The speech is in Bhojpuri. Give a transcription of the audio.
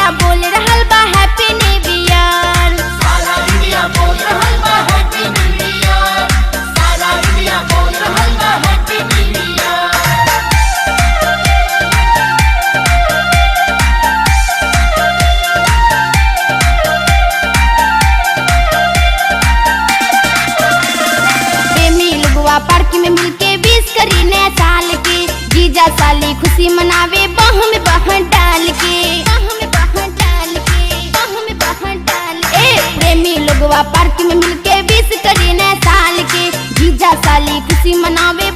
इंडिया बोल रहल बा हैप्पी न्यू ईयर। सारा इंडिया बोल रहल बा हैप्पी न्यू ईयर। सारा इंडिया बोल रहल बा हैप्पी न्यू ईयर। प्रेमी लोगवा पार्क में मिलके विश करी नया साल के। जीजा साली खुशी मनावे बाह में बाह डाल के। प्रेमी लोगवा पार्क में मिलके विश करी नया साल के। जीजा साली खुशी मनावे